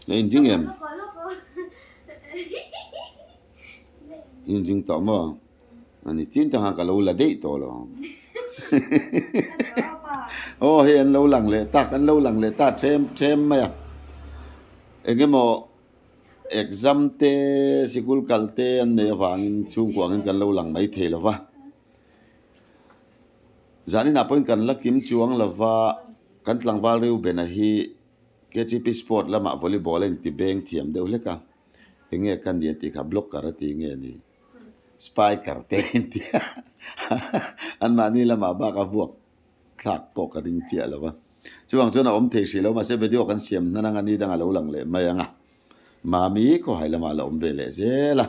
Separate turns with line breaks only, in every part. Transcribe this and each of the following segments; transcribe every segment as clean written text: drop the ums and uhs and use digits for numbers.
in jing em in jing to mo ani chin chang ha ka lo la dei to lo oh he an lo lang le tak an lo lang le ta chem ma ya engemo exam te sikul kalte an ne wangin chung kwangin kan lo lang mai the lova zani na point kan la kim chuang lova kan tlang wal Reubena hi KGP sport lama volleyball en ti beng thiam deuh leka enge kan dia ti kha block karati nge ni spy karte ti an mani lama ba ka vuak thak po ka ring chia lova chuang chona om the shi lo ma se video kan siam nanang ani dang alo lang le mayanga mami ko hailama la om vele zela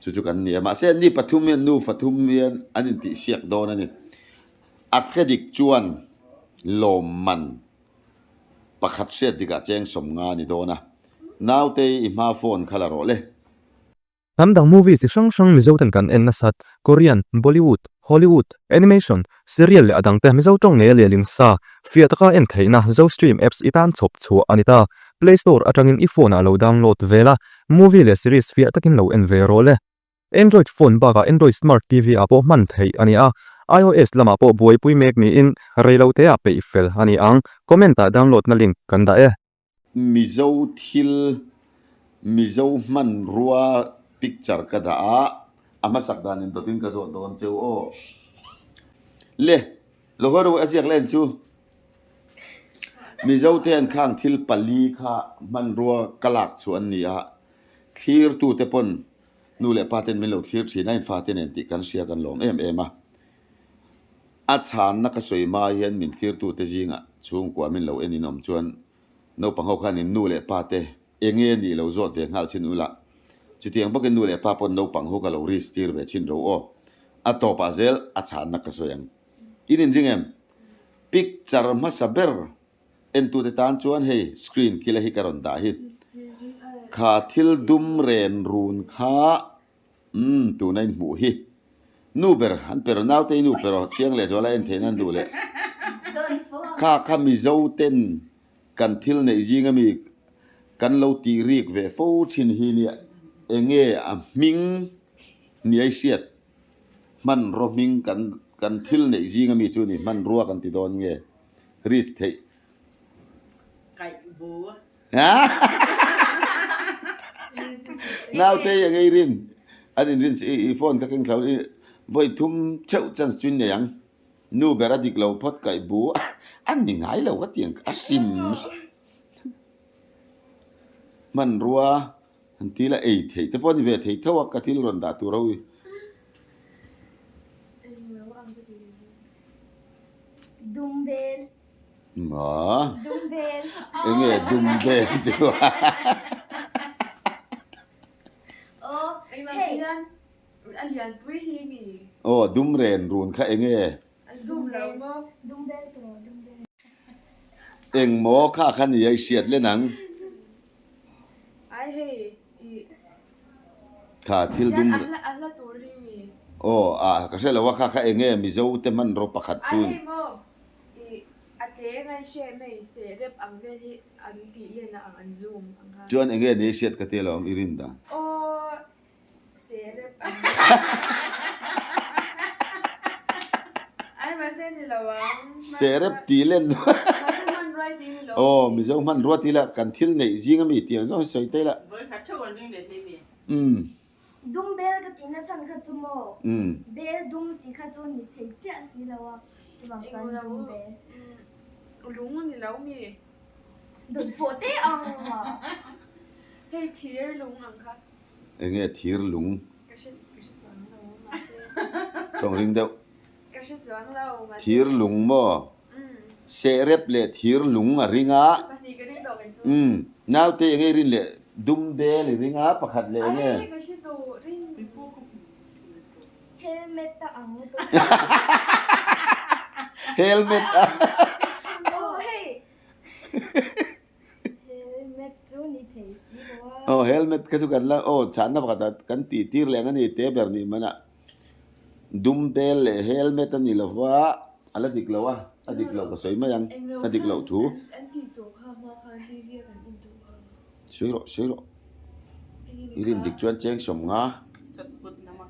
chu kan ni ma se ni pathumian nu pathumian anin ti siak don ani accredit chuan lom man pakhat set diga cheng som nga ni dona now te I ma phone khala ro le
Tamdang movie si shang shang mizo tan kan en nasat Korean, Bollywood, Hollywood, animation, serial le adang te mizo tong ne le ling sa fiat ka en theina zo stream apps itan chop chu anita Play Store atangin iPhone alo download vela movie le series fiat takin lo en ve ro le Android phone ba ka Android Smart TV apo man thei ania iOS lama po buai pui mek ni in reilo te a pe fel ani ang commenta download na link kan da
mizo thil mizo man ruwa picture ka da ama sakdan in dotin ka zo don cheu o le lohoro asiak len chu mizo ten khang thil pali kha man ruwa kalak chu an ni a thir tu te pon nu le paten melo thir thina in faten en ti kan sia kan lom em a chan na ka soi ma hian min thir tu te jinga chung kwa min lo en inom chuan no pangho khan in nu le pate enge ni lo zot ve ngal chin ula chutiang bakin nu le pa pon no pangho ka lo ristir ve chin ro o a to pa zel a chan na ka soyang inin jingem picture ma saber en tu te tan chuan hei screen kila hi karon da hi kha thil dum ren run kha tu nain mu hi nu ber han per naw te nu pero chiang le zola en thenan du le kha mi zo ten kan thil nei jinga mi kan lo ti rik ve fo chin hi ni enge a ming ni ai siat man ro ming kan thil nei jinga mi chu ni man ruwa kan ti don nge ris thei
kai bu
naw te yang ai rin adin rin I phone ka keng thlau voi thum cheu chan swin ne yang nu bera dik lo phot kai bu an ni ngai lo ka tiang asim man ruwa antila ei thei te pon ve thei thawa ka thil ron da tu roi
Dumbel
ma
Dumbel
enge dumbel chu
oh
anh làm
hey
gì anh liền với hi mi
oh dum ren run kha enge
anh zoom lâu mà
Dumbel to Dumbel
eng mo kha khan ai siat le nang
ai hey
kha thil dum
anh là tuổi hi mi
oh ka se lo wa kha enge mi zo te man ro pakhat
ai
chun
hey mo anh thế ngay xe mày sẽ đẹp ăn về thì anh tí lên là anh zoom anh ha
chuan enge ne siat ka te lo irin da
ô sẽ đẹp ăn ai mà sẽ đi lâu à
serep ti len
mà sẽ man right đi lâu
oh mi zo man ro ti la kan thil nei jinga mi tiang zo soi te la
với khách châu anh đi thế mi
Dumbel ka tina chan kha chumo bel dum ti kha chu ni thei cha si lawa chuang chan Dumbel
đúng anh đi lâu mi
dun fo te ang ma
hey thier lung ang kha
enge thir lung
cái sẽ chọn lâu mà sẽ
tong ring deuh
cái sẽ chọn lâu mà
thir lung mo serep le thir lung a ringa
mà thì cái đi đâu cái chỗ
naw te enge rin le dumbel ringa pakhat le enge
ai cái sẽ đồ ring bị bu
helmet ta ang to
helmet
oh hey helmet chu ni thei si lawa
oh helmet ka tu kan la oh chan na pakhat kan ti tir le ngani te ber ni mana dumbel le helmet ani lawa ala dik lawa adik lo ko soi ma yang adik lo thu
anh thì tổ ha mà khan TV kan in tổ ha
sui ro irim dik chuan cheng som nga
sat put naman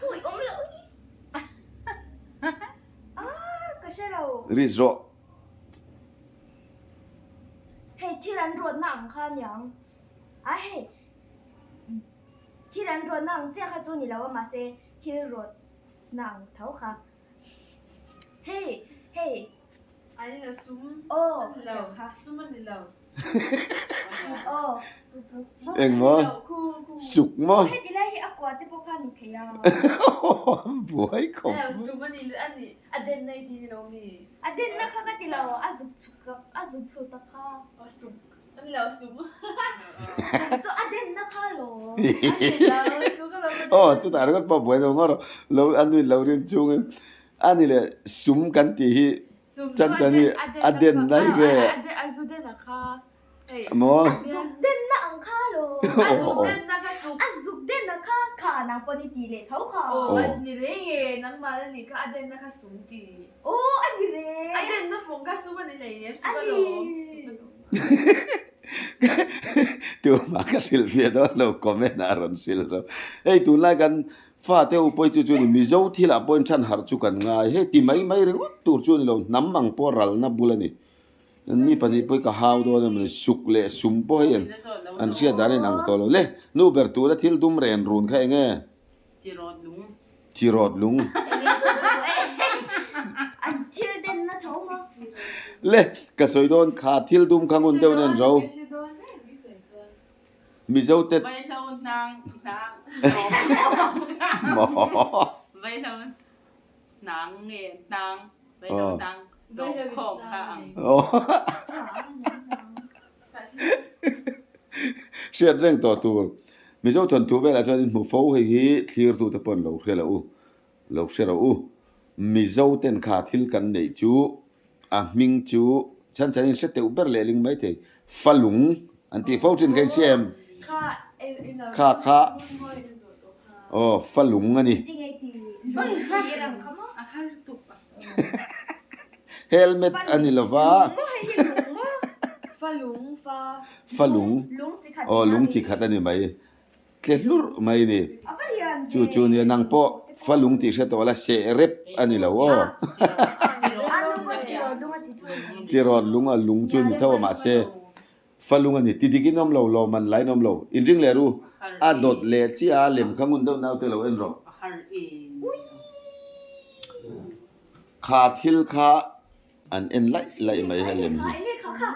ui ôm lỡ cái xe đâu
ri zo
heyที่ร้านรวดหนังค่ะยังheyที่ร้านรวดหนังเจ้าค่ะจูนี่แล้วว่ามาเซที่รวดหนังเท่าค่ะhey
อันนี้เราซุ้ม
โอ้
เราค่ะซุ้มอันนี้เรา
โอ้
eng mo
คู่
suk mo
เฮ้ยดีเลยอักว่าที่พวกข้านี่เทีย
buhay ko
เราซุ้มอันนี้หรืออันนี้อันเดนในที่เรามี
อ่ะเด่นนะคะก็ที่เราอาจุชุกอาจุชุตะค่ะ
ซุ้มอันนี้เราซุ้ม
จุอ่ะเด่นนะคะหรอ
อันนี้เราซุ้มก็เรา
oh tu tar kan pa buhay no ngoro lo anu lo rin chung ani le sum kan ti hi จันจันนี่อเดนได้แก
อาซุเดนนะคะเอ้ย
mo
จุกเด่นนะอังค่ะหรอ
อาซุเดนนะคะซุป
อ่ะจุกเด่นนะคะค่ะนางปนิตีเลยเขาค่ะ
โอ้อันนี้เลยนังมาแล้วนี่ก็อเดนนะคะซุปตี
โอ้อันนี้เลย
อเดนนะฟงก็ซุปอันนี้เลยเนี่ยซุปโลซุปโล
tu ma ka silvia do lo comment aron sil ro ei tu la kan fa te upoi chu chu ni mi zo thila pon chan har chu kan ngai he ti mai mai ring tur chu ni lo nam mang po ral na bulani ni pani poi ka haw do na suk le sum po hen an sia dane nang to lo le nu ber tu na thil dum ren run kha nge
chi rod lung
อันที่เด่นนะเท่ามั้ง
le ka soi don kha thil dum khangun te nen ro mi zo te
ไว้เรานาง
mo
ไว้เรานางเงี้ยนางไว้เรานางดอกขอบข้าง
oh sia reng to tu mi zo thon tu ve la chan mu fo hi clear tu te pon lo khela u lo shera u mi zo ten kha thil kan nei chu a ming chu chan chan in se te uber le ling mai te falung anti fo chin kan sem
ค่ะ
kha oh falung ani
จริงไอ้ตีตีรังเขามั้ง
อาหารตุก
helmet ani lova
ไม่ให้ยินหลงมั้ง
falung
ลุงจิขัด
oh lung chi khat ani mai ke lur mai ni
เอาไปเรียน
chu chu ni nang po falung ti se to la se rep ani lo o
อ่ะลุงก็จีรอลุงก็ติดทน
chi ron lung a lung chu ni thaw ma se falung ani ti digi nom lo lo man lai nom lo in ring le ru a dot le chi a lem khangun do naw te lo en ro
อาหารเอง
kha thil kha an en lai mai ha lem
ไอ้เนี่ยค่ะ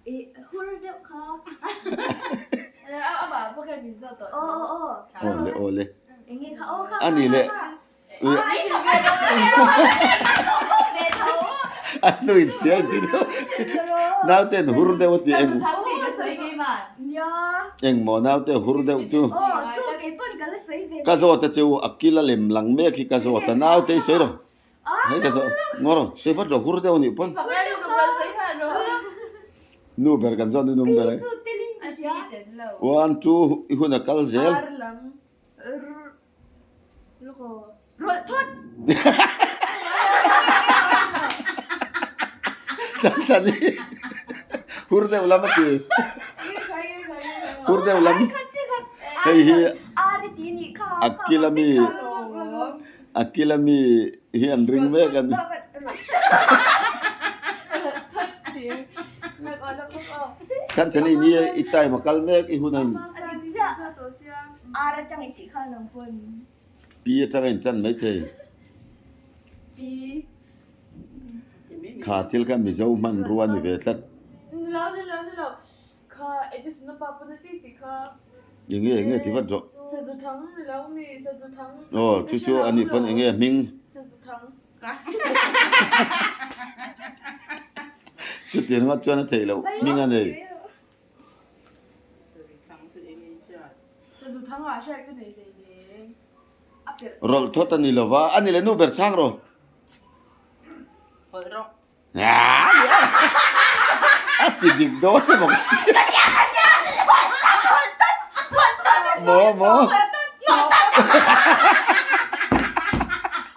เอ๊ะฮูร์เด็กค่ะ
เอาแบบพวกแกมีเสื้อตัว
โอ้
ole
เอ็งไงค่ะโอ้ค่ะ
อันนี้แหละ
ไม่ใช่เกินแล้ว
เบทา
anu in sia ti do naw ten hur de ti
แต่
eng
สุดท้ายมีก็สวยงามมาก
เนี่ย
eng mo naw te hur de chu
โอ้จูเก็บเปิ้ลกันเลยสวยเบ
ka zo ta chu akila lem lang me ki ka zo ta naw te soi ro hai ka zo ngoro se fa ro hur de ni pon
ผักแรกดูมันสวยมากเลย
nu ber kan zo ni num ber
จูเตลิง
อัน
เชี
นี้
ย
เด่นแล้ว
one two ihuna kal zel
อาร์ลัง
ลูกรถทด
chan ni hur de ulama ti hur de ulam
คันจิค่ะ
hei hi
อาริตีนี่ค่ะ
akila mi hi an ring me kan
แล้วก็แล้วก็
kan chani ni itai ma kal me ihuna
อันนี้จะตัวเสีย
อาระจังไอ้ที่ข้าน้องพล
pi chang en chan mai the
ปี
kha thil ka mi zo man ruan ni ve tat
แล้วค่ะเอจิสโนปาปนติติค่ะ
enge ti va jo
เซซุทังแล้วมีเซซุทัง
oh chu ani pon enge ming
เซซุทัง
chu tiền ngot chuan thei lo ming ane
ครั้งสุดเองเชื่อ
เซซุทังอ่ะใช่ก็เลยอัปเดต
rol thot ani lova ani le nu ber chang ro
เปิดรอก
ati dik do mo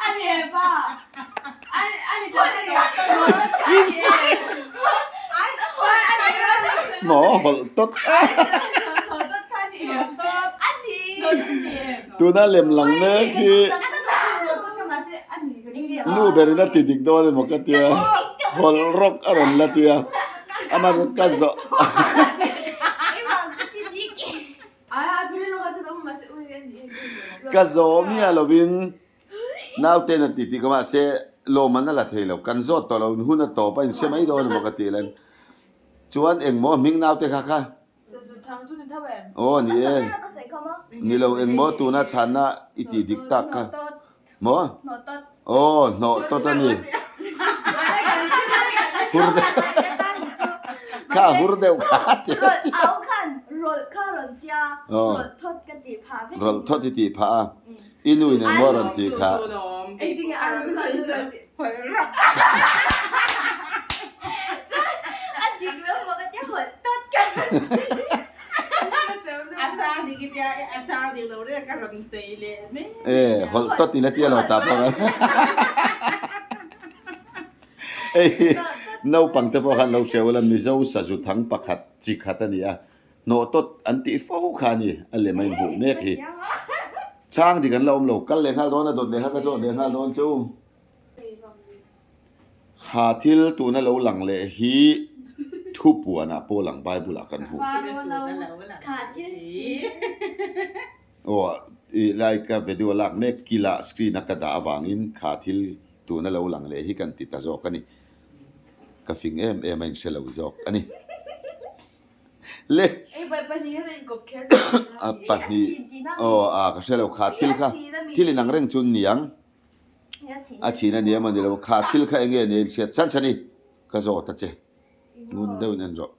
อันนี้ป่ะอันนี้จะเป็นจริงอันนี้
หมอหลตด
好的看你
安妮，
ตัวน่าเล่มหลังเนื้อคือ
我都干嘛是按你个音乐
นู่เบรน่าติดอีกตัวเลยหมกเตียหลรกอะไรละเตียอามันก็จะ
你忙个弟弟给。
哎呀不是我这个嘛是我你
ก็จะมีอะไรวินน่าเต้นติดที่ก็มาเสโลมันนั่นแหละเทเรากันโซตัวเราหุ่นต่อไปใช่ไหมโดนหมกเตียเลยชวนเองหมอมิงน่าเตะค่ะ
是长出你特别
โอ้นี่เอง
那个谁看吗？
นี่เราเองหมอตัวน่าชันนะอิติดิกตักค่ะหมอ
诺多。
โอ้โนตัวนี้
胡儿的，
ข้าหุ่นเดียวขาด
rodเอา看รถข้ารถเดียรถทอดกะติพาไป
รถทอดที่ตีผาอินุยในหมอรันตีค่ะ
一定要按上身
อันนี้เราบอกกันจะหัวทอดกัน
อาจารย์ดีกันยาอาจารย์ดีเราเรียกกันรังสีเลยไหม
หลตดตีละเตียเราตาปะกันเอ้ยเราปังเตปะกันเราเชื่อว่าเรามีเจ้าสัจทั้งปักขัดจิกขัดนี่อ่ะโนตดอันติฟ้าขานี่อะไรไม่หูเมฆฮีช่างดีกันเราเรากันเลยข้าโดนนะโดนเลยข้าก็โดนเลยข้าโดนจูขาทิลตัวนั้นเราหลังเลยฮีทุบปัวนะโปหลังใบบุหลักกันหู
发罗老
ขาที่
โอ้อีไลค์วิดีโอหลักเมฆกีฬาสกรีนนักกระดาษวางอินขาทิลตัวนั้นเราหลังเลยฮีกันติดตาจอกกันนี่กาฟิงไม่เชื่อเราจอกอันนี้เล่
哎ไปนี่ให้กบแค่
ปัดนี้ก็เชื่อเราขาทิลค่ะที่ลินังเร่งจุนเนียงอาชีนั่นเนี่ยมันเดี๋ยวขาทิลค่ะเองเนี่ยเสียชั้นชั้นนี่ก็จอดตัดเจงุนเดินนั่นจอด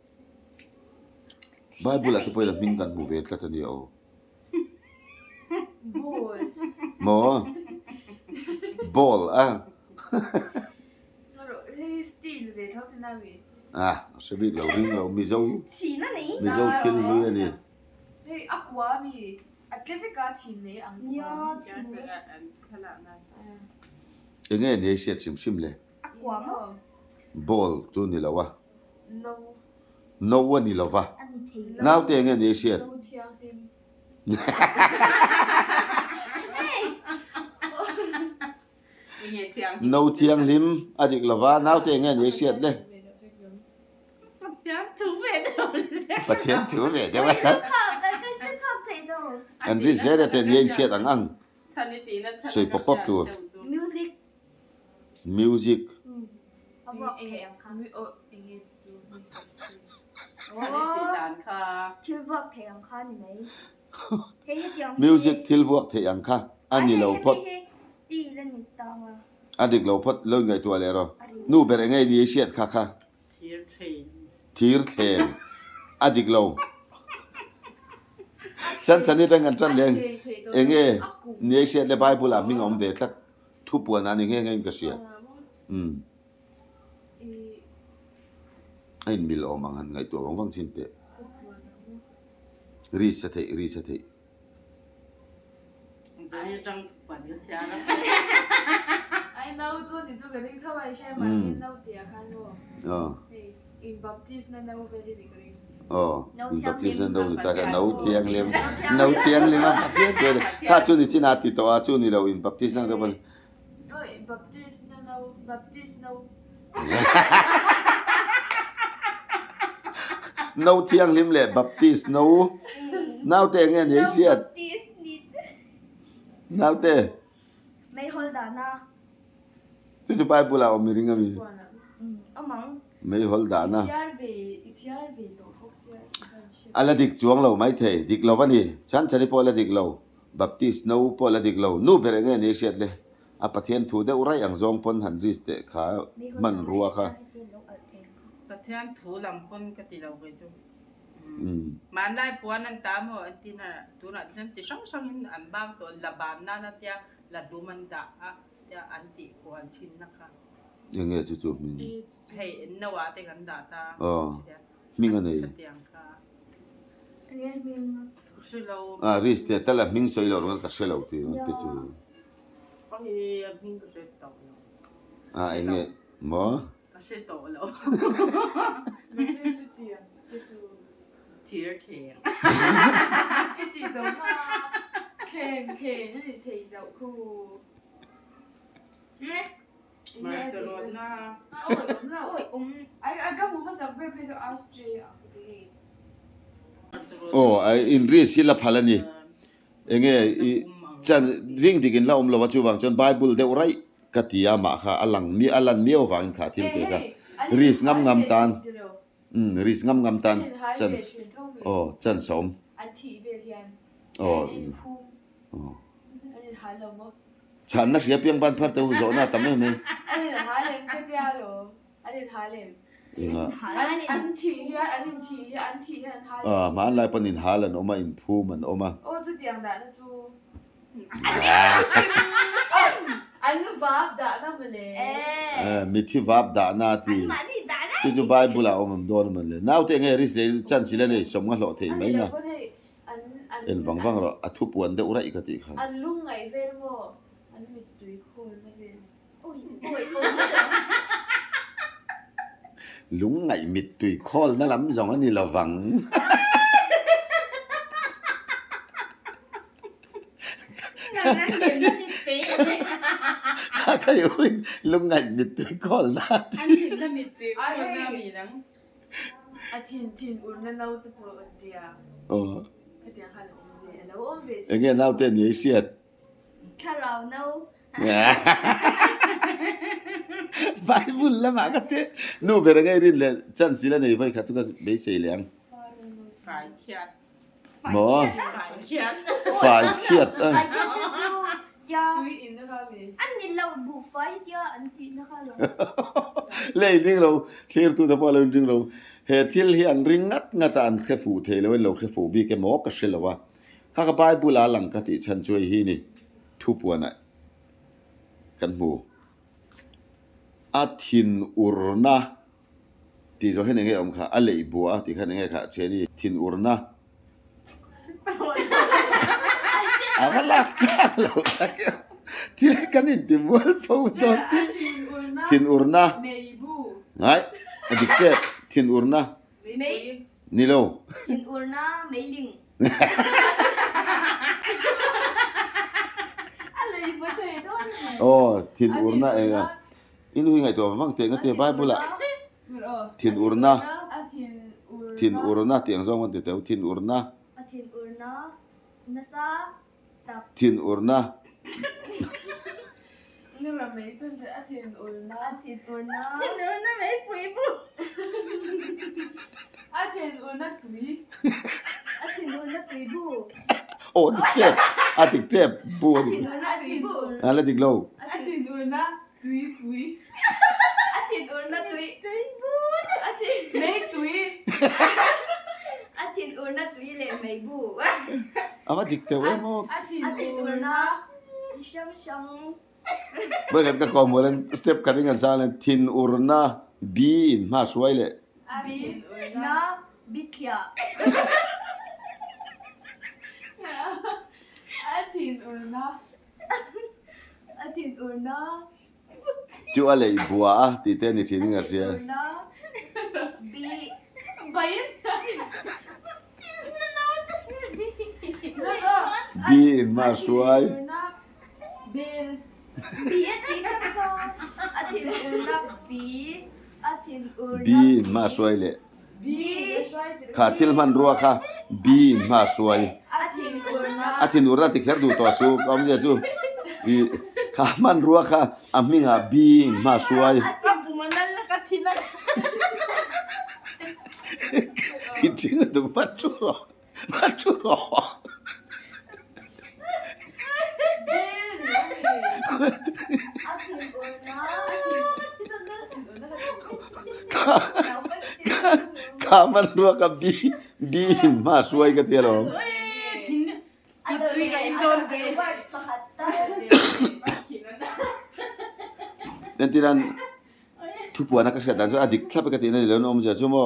ไบเบิลที่ไปแล้วมิงกันบูเวตแล้วตอนนี้เอาหมอบอลอ่ะ
ให้สตีลเลยเท่าที่น่ามี
สบิเราวิ่งเรามีเจ้า
ฉีนั่นนี่
มีเจ้าทิลเลยนี่
ให้อักวามีอัตเลฟิกาชินเลยอัง
ยอ
วา
ฉีนี่
ขนาดนั้น
เองเนี่ยเสียชิมเลย
อักวามั้ง
บอลจุนนี่แล้ววะ
no
โนวันนี่แล้ววะ
อันนี้เท
น้าวเตียงเนี่ยเสีย
no เทียงทิม
ยังไงเทียง
โนเทียงลิมอดีกแล้ววะน้าวเตียงเนี่ยเสียเลย
เทียงถูกเวทเลย
ประเทศถือเลยได้ไหม
ข้าวกันก็ชื่อชอบเทโด
อันที่เสียแต่เนี่ยเสียต่างอัง
ชันนิตินะ
สวยป๊อปตัว
มิวสิก
มิวสิก
เขาบอกเพลงค่ะ
มีโอเองซู
ชันนิติด่านค่ะ
ชื่อบอกเพลงค่ะนี่ไหมเฮ้ยเดี๋ยว
มิวสิกทิลพวกเทียงค่ะอันนี้เราพด
สตีลนิตามา
อันนี้เราพดเรื่องไงตัวเลยเรานู่เป็นไงดีเสียค่ะ
เทียร์เทรน
ทีร์เทนอันนี้เราฉันนี่จังกันฉันเลี้ยงเองเนี่ยเสียเลยไปบุหลามิงอมเวทัดทุบปวนั่นเองก็เสียไอ้มิลอมังหันไงตัวของฟังชินเตรีสเต
สายจังปั่นยุทธยาแล้ว
ไอ้เรา做你做个零特外线嘛先到底啊看过
อ๋อ
in baptist นั่นเราไปที่นี่ก็เลย
อ๋อบัพติสต์เราแต่กันเราเทียงเลี้ยงเราเทียงเลี้ยงบัพติสต์เลยถ้าจุนี่จินาติตัวจุนี่เราอินบัพติสต์นั่งตัวบน
โอ้ย baptist นั่นเรา baptist เรา
เราเทียงเลี้ยงเลยบัพติสต์เราเตะเงี้ยเนี่ยเสีย
ตีสนิด
เราเตะ
ไม่ฮอลดานะ
จุดไปบุลาอมิริงามี
กว่านะ
เอามัง
ไม่ฮอลดานะ
ECRV ตัวพวกเสีย
อะไรดิกจวงเราไม่เทดิกเราวันนี้ฉันจะพอละดิกเราบัพติสต์เราพอละดิกเรานู่เป็นเงี้ยเนี่ยเสียเลยอาปะเทียนถูได้อุไรอย่างจงพนหันริสเตขามันรัวค่ะ
ประเทศถูลำพ้นกติเราไปจุ
ม
มันไล่ปวนนั่นตามว่าอันที่น่ะตัวน่ะที่นั่นจะช่องอันบ้างตัวละบานนั่นนะเจ้าละดูมันด่าเจ้าอันติกวนชินนะคะ
ยังไงจู่ๆมิง
ให้นวะแต่กันด่าตา
อ๋อมิงอันนี้
เตียงค่ะ
อันนี้มี
คือเรา
ริสเตแต่ละมิงสวยเราเราก็เชื่อเราทีนั่นติจู
ก็เฮียมิงก็เสร็จต่อแล้ว
เงี้ยหมอ
ก็เสร็จต่อแล้ว
ไม่ใช่จุดเดียวที่สุด
tear king
一点都嘛，king 那你提到酷。
Barcelona
哦，咁啦，哎，咁冇乜想俾佢做 Austria 嗰啲。
oh ai in ri sila phalani enge i chan ring digin la lo wa chu wang chon bible de urai katia ma kha alang mi alan mi owang kha thil te ka ris ngam tan ris ngam tan chan oh chan som
อันที่เวทียน
oh
อันนี้ภูมิ
oh
อันนี้หาลมอ่ะ
chan na sia piang ban phar te hu zo na tam me
อันนี้หาเลมก็เดียวหรออันนี้หาเลม
inga
อันที่เฮียอันนี้ที่เฮียอันที่เฮียหาเลม
ma an lai panin halan oma in phu man oma
โอ้จุดเดียงด่านะจูอันนี้วาบด่านั่นมันเลย
mi thi vap da na ti
มานี่ด่านะ
chu chu bible a om don man le naw te nge ris le chan sila ne som nga lo the mai na en wang wang ro athu puan de urai ka ti khan
อันลุงไงเวรโมอันมีตุยคนนะเวร
โอ้ยโอ้ย
lung ngai mit tui khol na lam zong ani lawang ka yo lung ngai mit tui khol na
อันนี้ละมิติคนน่ามีนัง
อาทินอุ่นนั่นเราตัวปวดเดีย
oh
ก็เดียหาลมเวรแล้วเวร
enge naw te ni siat
ถ้าเราเนา
bible la ma ka te no bera ngai rin le chan sila nei vai kha tu ka be sei liang
ฝ่ายเครียด
mo
ฝ่ายเครียด
fai khiat
ไฟเทียนจูยา
ตุยอินนะคะเวร
อันนี้เราบุกไฟเดียวอันที่นะคะเรา
le ding lo clear tu da pa lo ding lo he thil hi an ring ngat an khe fu the lo lo khe fu bi ke mo ka shela wa kha ka bible a lang ka ti chan choi hi ni thu puana kan mu athin urna ti zo hen nge om kha a lei bua ti kha nge kha cheni thin urna ama lak ta lo tak ti kan ni ti wal po to thin urna
เมย์บู
ngai adik che thin urna
เมย์
ni lo
หินอุลนาไม่ลิง
อะไรมาเทด้วย
oh thin urna ega inu ngai to wang te nga te bible la thin urna
อาทิน
thin urna tiang zong te te thin urna
อาทินอุลนานาซาตับ
thin urna
นี่เราไม่จนแต่อาทินอุ่นนะ
อาทินอุลนา
ที่นู้นน่ะไม่ปุยบุ
อาทินอุ่นนะตุย
อาทินอุลนาตุยบู
oh dik che adik che bu
อาทิ
ni
นอุลนาตุยบู
ala dik lo
อาทินอุ่นนะตุยปุย
อาทินอุลนาตุยบูอาทิน
เมย์ตุย
อาทินอุลนาตุยเลยไม่บู
ama dik te we mo
อาทิน
อาทิน
อุ่
อุ
น
ล
นะ
นาชิชังชัง
ba kan ka ko mo lan step ka ringan sa lan thin urna bi in ma suai le
อาทินอุ่นนะ
นาบิคยา
อาทินอุ่นนะ
อาทินอุลนา
chu ale bua ti te ni chin ngar sia
อุลนาบี
ไปยัง
bi in ma suai
อุ่นนะเบล
บีอาทินกันค่ะอาทินอุลนาบีอาทินอุลนา
bi in ma suai le
บีช่วย
kha thil man ruwa kha bi in ma suai
อาทินอุ่นนะ
athin urna ti kher du to su kam je chu bi kha man ruwa kha aminga bi in ma suai
จับมันนั่นแล้วก็ที่นั่น
ki ching du paturo
เบลหรือว่าเบล
อาทินอุลนา
อาทินอุ่นนะ
kha man ruwa ka bi in ma suai ka te lo
เฮ้ยที่นี่
อันนี้ไงโดนเบวัดประหัตตา
dan tiran thu puana ka khat dan so adik thlap ka ti na lo nom ja chu mo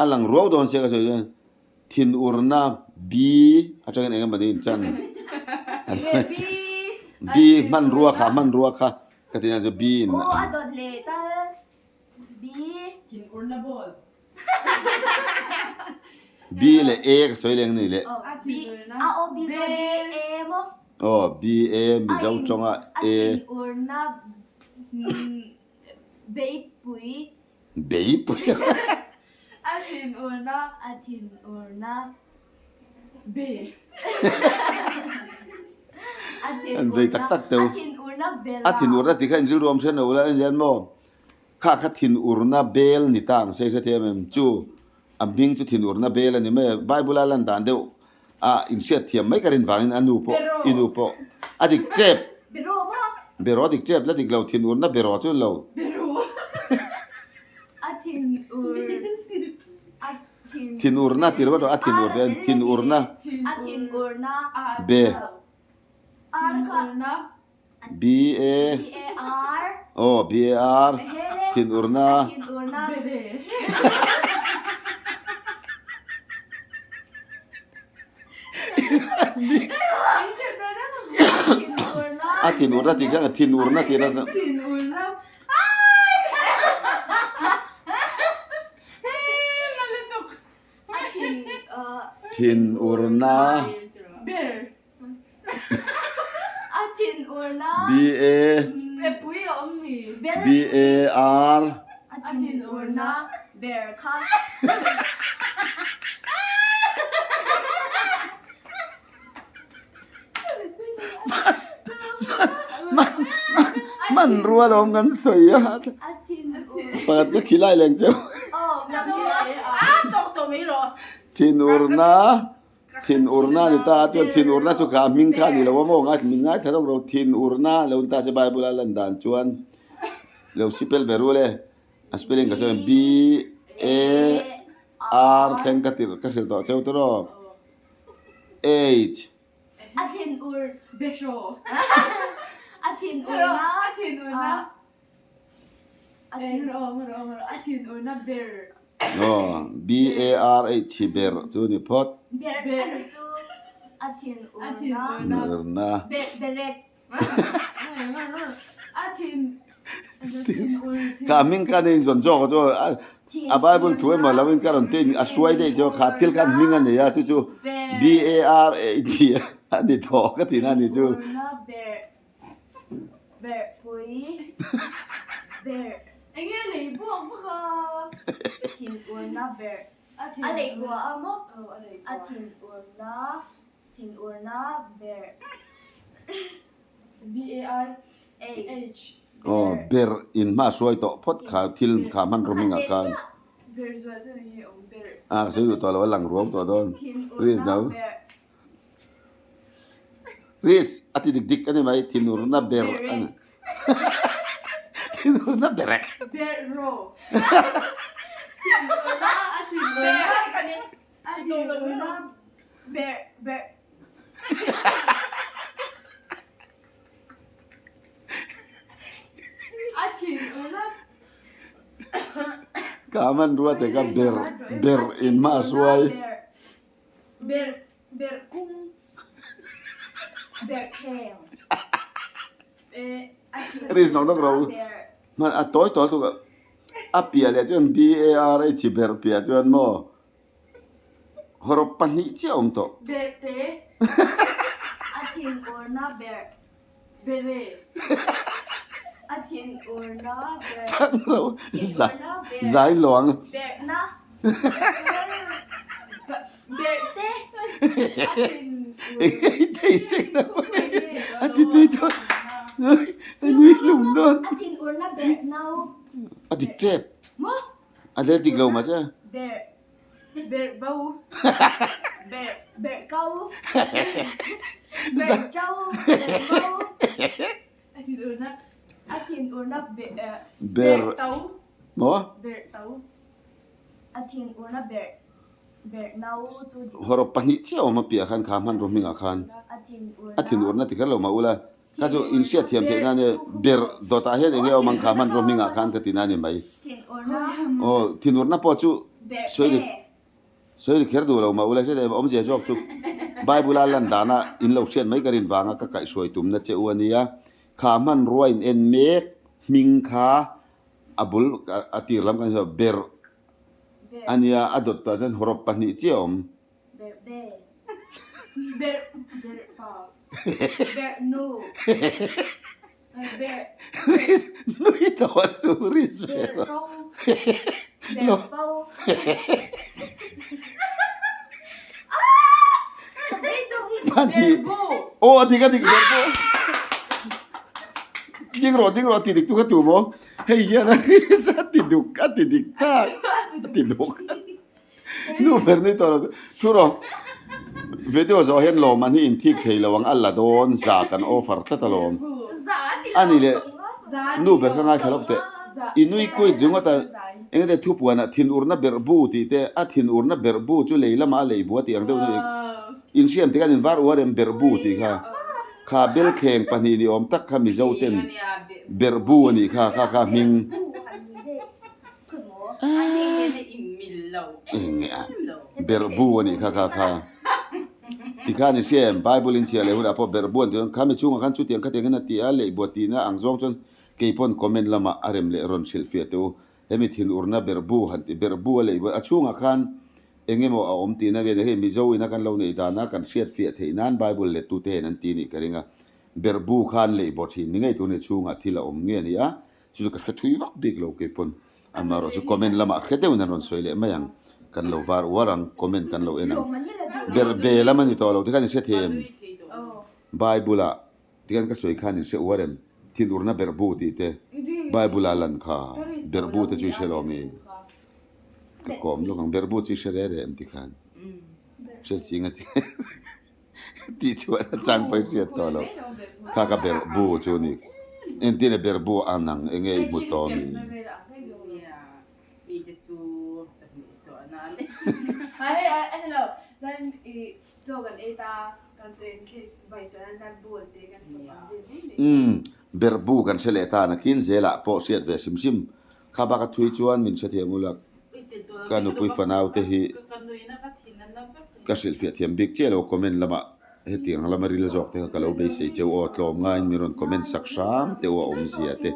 alang ro don se ka so thin urna bi atang engam bani chan
บี
bi man ruwa kha ka ti na so bi in
โอ้อดอนเลตาบี
กินอุลนาบอล
B เลย A ก็สวยเลี้ยงนี่เลย
B O B 就 B A 么
อ๋อ B A มีเจ้าจงอ่ะ A
อุรนาเบยปุย
เบียบ
อาทินอุนะ
อาทินอุรนา
เบ
อาทิน
อันเดียตักตักเตียว
อาทินอุรนาเบล
อาทินอุรนาที่เขาจะรวมเช่นเอาแล้วเรียนโมข้าขัดทินอุรนาเบลนี่ต่างเสียเทียมจู่อันบิงจู่ทินอุรนาเบลนี่ไม่ไบเบิลลันดานเดียวอินเสียเทียมไม่กันรินฟังอินูโปอาทิเจ็บ
เบโรมะ
เบรอติเจ็บแล้วติเราทินอุรนาเบรอจุนเรา
เบรู
อาทินอุรอาทิน
ทินอุรนาที่เราบอกอาทินอุรนาทินอุรนา
อาทินอุรนา
เบ
อา
ทิน
ร์
อุ
ค่ะ
นะ
B A
B A R
โอ้ B A R ทินอุรนา
ทินอุรนา
เบเร
ทินอุรนา
อาทินอุรนาที่เขาทินอุรนาที่เรา
ทินอุนะ
อาทิน
ทินอุรนา
เบร
อาทินอุรนา
B A
เบปุยอมนี่
B A R
อาทินอุรนาเบร์ค่ะ
มันรัวลงกันสวยอ่ะ
อาทินอุร
เปิดจะขี้ไล่แรงเจ้า
โอ้แบบนี้
ตกไม่รอ
ทินอุรนาทินอุรนานี่ตาจนทินอุรนาจุกามิงคานี่เราว่าโมงอ่ะมิงง่ายถ้าต้องเราทินอุรนาแล้วตาจะไปบุลาลันดานจวนแล้วสเปลเบรูเลยสเปลลิงก็จะ B A R แทงกติกระเสลต่อเจ้าตัว H
อาทินอุร
เบโช
อาทินอุ
ร
ร
อ
นา
อาทินอุนะ
อา
เอ
ทิน
รออาทินอุนะเบร
อ๋อ B A R H เบร์จูนี่พอด
เบร์จูอาทินอุร
ทิน
นา
อุรนา
เบเรต
อาทินทินอุน
กามิงกันในส่วนโจ้ก็จ้อาบายบุญถวยมาแล้วมิงกันเต็นช่วยได้จ้ขาดทิลกันมิงกันเนี่ยจู่ B A R H อันนี้ถอก็ที่นั่นนี่จู่
อุรนาเบร์ปุยเบร์
ไอ้เงี้ยไหนพวกเขา
ทินอุรนาเบร์
อาทิน
อะไรกัวอะโม
อะไร
อาทินอุรนาเบร์
B A R
H
อ๋อเบร์อินมาช่วยต่อพอดขาทิลขามันรมิงอาการ
เบรส่วนส่วนนี้องเบร
ซื้ออยู่ตัวเราหลังรวมตัวโดน
ทินอุร
รีส
นา
เนาะ
เบร์
รีสอติดิกอันนี้ไหมทินูรนาเบร์อันทินูรนาเบร์
เบรโรทินอุนะอาทินอุ
เบ
นะ
กันนี้
อาทินอุนะ
เบร์
อาทินอุนะ
กามันรัวแต่ก็เบร์อินมาช่วย
เบรเบรกุ้ง
เบร์แคม
อาทิน
รีสน้องต้องรู้
เบร์
มันอ่ะตัวตัวอ่ะเปียเลยจน B A R H เบร์เปียจนโมฮอรปันนี่เจ้าองตัว
เบรเต
อาทินอุรนาเบร์
เบเร
อาทินอุรนาเบร์
ทั้งเรา
ทินอุ
สาย
รนาเบร์
สายหลวง
เบร์นะเบร์เต
อาทิน
เอ้ยเท่สินะอ่ะที่ตัวอันนี้ลุมโดน
อาทินอุรนาเบร์นา
อ่ะที่เจ็บ
โม
อ่ะเดี๋ยวติกเรามาจ้ะ
เบร์
เบรเบา
เบร์เก้าเบร์เจ้าเบร์เก้า
อาทินอุนะ
อาทินอุรนาเบร์
เบร์
เตา
โม
เบรเตา
อาทินอุรนาเบร์นาจูดิ
ฮอรปันนี่เจ้ามาเปียคันขามันรมิงอาคาร
อาทินอุร
อาทินอุร
นา
นาติกันเรามาอุละถ้าจะอินเสียเทียมเทนั่นเนี่ยเบร์ดอตาเฮ็ดเองเอามังขามันรมิงอาคารกตินานี่ไหม
ทินอุรนา
โอ้ทินอุรนาพอจู
เบร์
สวยดิสวยดิเขียนดูเรามาอุละแค่ไหนอมเจียจอกจุไบเบิลลันดานะอินเราเชียนไม่กรินวางก็ไก่สวยตุ่มนะเจ้าวันนี้ขามันรวยเอ็นเมกมิงขาอบุลอติรลำกันเบร์
เบ
อันนี้อดตัวจนหรบปนิเจียม
Bear.
Pa. Bear, no. Bear.
นุยตัวสุริสเว
Bear
ร
row. Bear fow. Sabay dong.
ปันนี่
Berhbu.
โอ้ที่ก็ที่ก็ยิ่งรอติดตุกตัวมั้งเฮียนะสัตติดุกติดิกตาติดุกนู่นเป็นนี่ตัวเราชัวร์วิดีโอจะเห็นลมมันที่อินทิกให้ระวังอัลลาโดนจากกันโอฟาร์ตตะลม
Zaan.
อันนี้เลย
Zaan.
นู่นเป็นข้างในขลักเตะ อินุยกุยดึงว่าแต่เอ็งได้ทุบวันทินอุรนับเบรบูตีเตะทินอุรนับเบรบูจู่เลยละมาเลยบัวตีอังเดียวนี่อินเชียมที่กันอินวาร์วาร์เอ็มเบรบูตีค่ะข้าเบลเข่งปนีนิอมตักข้ามิเจ้าเต็นเบรบูนี่ค่ะมิง เอ็งอ่ะเบรบูนี่ค่ะที่ข้านี่เชียมไบเบิลอินเชียเลยหุ่นอ่ะพอเบรบูนี่ข้าไม่ช่วงข้าชุดยังข้าเต็งกันตีอะไรบัวตีนะอังซองจนเกี่ยปนคอมเมนต์ละมาอารมณ์เลรอนเชลฟีตัวเฮมิทินอุรนับเบรบูหันติเบรบูเลยบัวช่วงข้าเองโมอมตีนะเวเนเฮมิโจอินักันเราในดานะกันเชียดเฟียเทนันไบเบิลเลตุเทนันตีนี่กันเองเบรบูขันเลยบทหินนี่ไงตัวนี้ช่วงที่เราอมเงี้ยนี่อ่ะจุดก็ทุยวักบิ๊กเราเกี่ยปนอันมาเราจะคอมเมนต์ละมาแค่เดียวนั้นรอนสวยเลยไม่ยังกันเราวาร์วารังคอมเมนต์กันเราเองเบรเบละมันนี่ตัวเราที่กันเชียดเทม
Oh.
ไบเบิลอะที่กันก็สวยขันนี่เชียววาร์เอ็มทินอุรนับเบรบูตีเต ไบเบิลลันค่ะเบรบูจะช่วยเชลอมีก็คอมลูกของเบรบูช่วยเชลเร่เอ็มติขันเชื่อจริงอ่ะที่ชวนจังไปเสียตัวเราข้าก็เบรบูจูนี่เอ็นที่เนี่ยเบรบูอันนังเองไงบุตรมี
Hello. Then jogan eta kan sen case by sen dan buat de kan so.
เบรบูกันเฉลตานะกินเจละพอเสียดเวชิมข้าบักทุยจวนมินเสถียมุลักกันอุปยฟนาวเตหิก็สิลเฟียเทียมบิ๊กเจโลคอมเมนต์ละมาเฮติงละมาริลจอกเตะก็เราไปเสียเจ้าอดลมง่ายมีรอนคอมเมนต์สักสามเตว่าอมเสียเต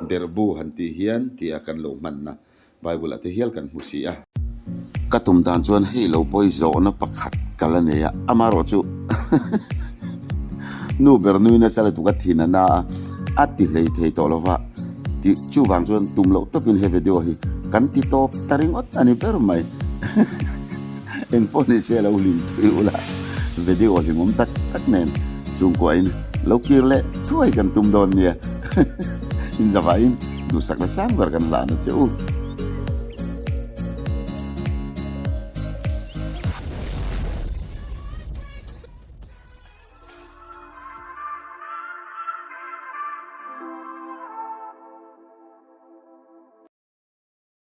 เบรบูหันตีเฮียนที่อากันลงมันนะไบเบิลเตเฮียลกันหุสีอะกระตุมดานจวนให้เราปอยโซนปักขัดกันละเนี่ยอามาโรจูนูเบรนุยนะสารตุกัดทีนันนะอัดติเลยเทตัวเราว่าที่จูบางจวนตุ่มเราต้องเป็นเฮวิดีโอฮีกันที่ตบตาริงอดอันนี้เปรไม่เอ็งพอนี่เสียเราลิมฟิวละวิดีโอที่ผมตักเน้นจุงกว่าอินเราคิดเลยช่วยกันตุ่มโดนเนี่ยอินจะว่าอินดูสักละสังเบอร์กันละนะเจ้า